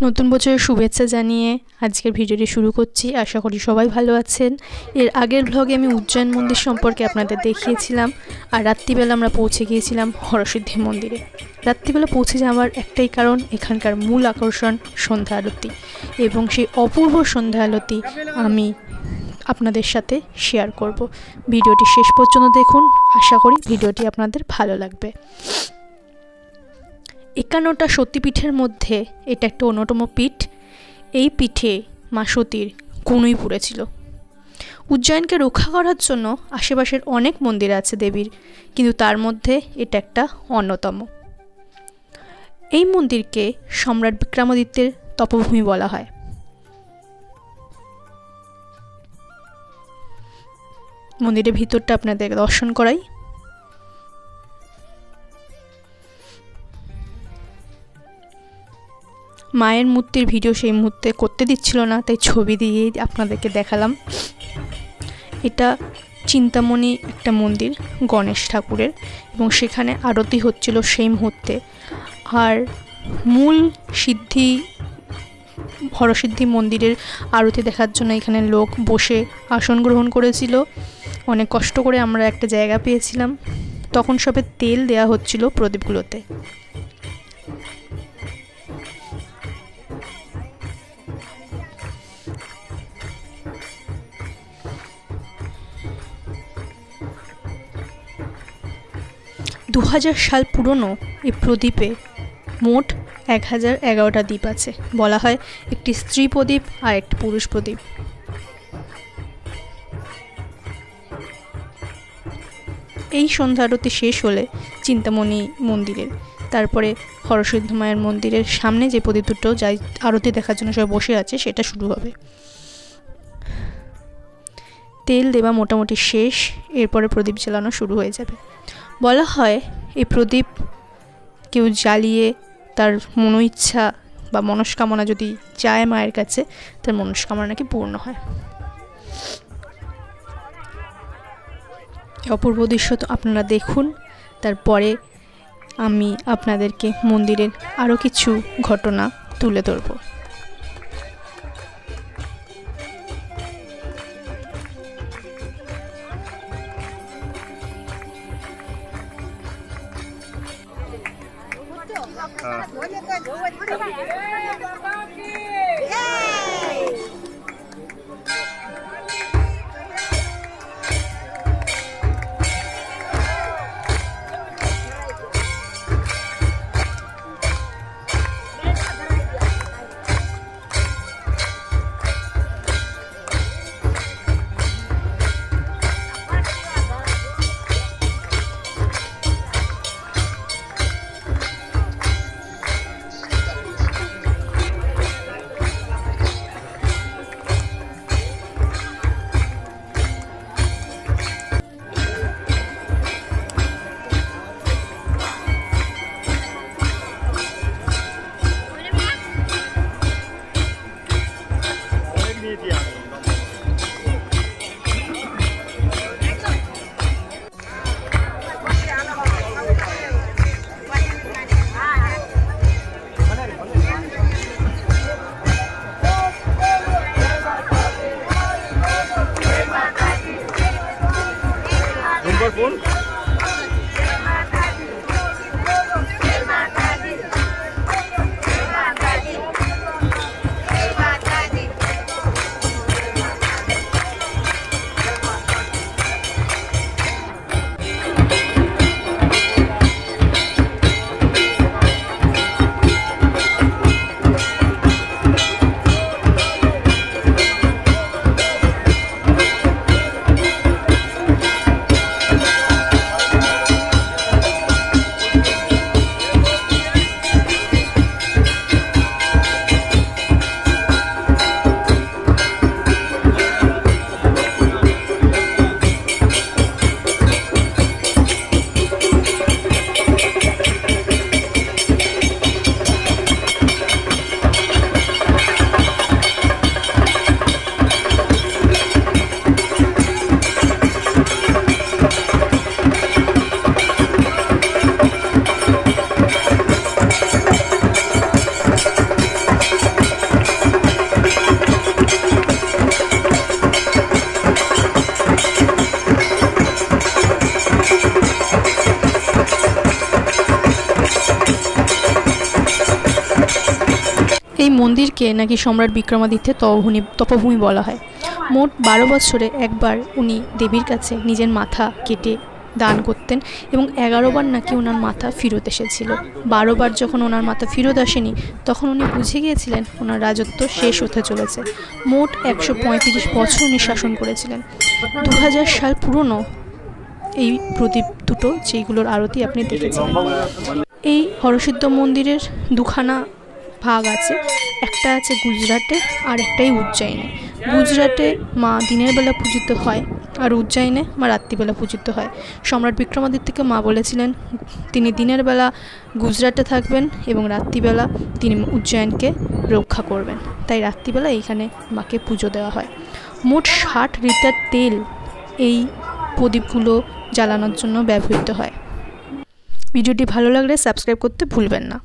নতুন বছরের শুভেচ্ছা জানিয়ে আজকের ভিডিওটি শুরু করছি। আশা করি সবাই ভালো আছেন। এর আগের ব্লগে আমি উজ্জয়ন মন্দির সম্পর্কে আপনাদের দেখিয়েছিলাম, আর রাত্রিবেলা আমরা পৌঁছে গিয়েছিলাম হরসিদ্ধি মন্দিরে। রাত্রিবেলা পৌঁছে যাওয়ার একটাই কারণ, এখানকার মূল আকর্ষণ সন্ধ্যা আরতি, এবং সেই অপূর্ব সন্ধ্যা আরতি আমি আপনাদের সাথে শেয়ার করব। ভিডিওটি শেষ পর্যন্ত দেখুন, আশা করি ভিডিওটি আপনাদের ভালো লাগবে। 51টা সতীপীঠের মধ্যে এটা একটা অন্যতম পীঠ। এই পীঠে মা সতীর কনুই পুড়েছিল। উজ্জয়নকে রক্ষা করার জন্য আশেপাশের অনেক মন্দির আছে দেবীর, কিন্তু তার মধ্যে এটা একটা অন্যতম। এই মন্দিরকে সম্রাট বিক্রমাদিত্যের তপভূমি বলা হয়। মন্দিরের ভিতরটা আপনাদের দর্শন করাই। মায়ের মূর্তির ভিডিও সেই মুহূর্তে করতে দিচ্ছিল না, তাই ছবি দিয়েই আপনাদেরকে দেখালাম। এটা চিন্তামণি একটা মন্দির গণেশ ঠাকুরের, এবং সেখানে আরতি হচ্ছিল সেই মুহূর্তে। আর মূল সিদ্ধি হরসিদ্ধি মন্দিরের আরতি দেখার জন্য এখানে লোক বসে আসন গ্রহণ করেছিল। অনেক কষ্ট করে আমরা একটা জায়গা পেয়েছিলাম। তখন সবে তেল দেয়া হচ্ছিল প্রদীপগুলোতে। দু 2000 সাল পুরনো এই প্রদীপে মোট 1011টা দ্বীপ আছে। বলা হয় একটি স্ত্রী প্রদীপ আর একটি পুরুষ প্রদীপ। এই সন্ধ্যা আরতি শেষ হলে চিন্তামণি মন্দিরের, তারপরে হরসিদ্ধি মায়ের মন্দিরের সামনে যে প্রদীপ দুটো যাই আরতি দেখার জন্য সবাই বসে আছে, সেটা শুরু হবে। তেল দেওয়া মোটামুটি শেষ, এরপরে প্রদীপ জ্বালানো শুরু হয়ে যাবে। বলা হয় এই প্রদীপ কেউ জ্বালিয়ে তার মনোইচ্ছা বা মনস্কামনা যদি চায় মায়ের কাছে, তার মনস্কামনা নাকি পূর্ণ হয়। অপূর্ব দৃশ্য তো আপনারা দেখুন, তারপরে আমি আপনাদেরকে মন্দিরের আরও কিছু ঘটনা তুলে ধরব। এই মন্দিরকে নাকি সম্রাট বিক্রমাদিত্যের তপভূমি বলা হয়। মোট 12 বছরে একবার উনি দেবীর কাছে নিজের মাথা কেটে দান করতেন এবং 11 বার নাকি ওনার মাথা ফেরত এসেছিল। 12 বার যখন ওনার মাথা ফেরত আসেনি তখন উনি বুঝে গিয়েছিলেন ওনার রাজত্ব শেষ হতে চলেছে। মোট 135 বছর উনি শাসন করেছিলেন। 2000 সাল পুরনো এই প্রদীপ দুটো যেগুলোর আরতি আপনি দেখেছিলেন। এই হরসিদ্ধ মন্দিরের দুখানা ভাগ আছে, একটা আছে গুজরাটে আর একটাই উজ্জয়িনে। গুজরাটে মা দিনের বেলা পূজিত হয় আর উজ্জয়িনে মা রাত্রিবেলা পূজিত হয়। সম্রাট বিক্রমাদিত্যকে মা বলেছিলেন তিনি দিনের বেলা গুজরাটে থাকবেন এবং রাত্রিবেলা তিনি উজ্জয়িনকে রক্ষা করবেন, তাই রাত্রিবেলা এইখানে মাকে পুজো দেওয়া হয়। মোট 60 লিটার তেল এই প্রদীপগুলো জ্বালানোর জন্য ব্যবহৃত হয়। ভিডিওটি ভালো লাগলে সাবস্ক্রাইব করতে ভুলবেন না।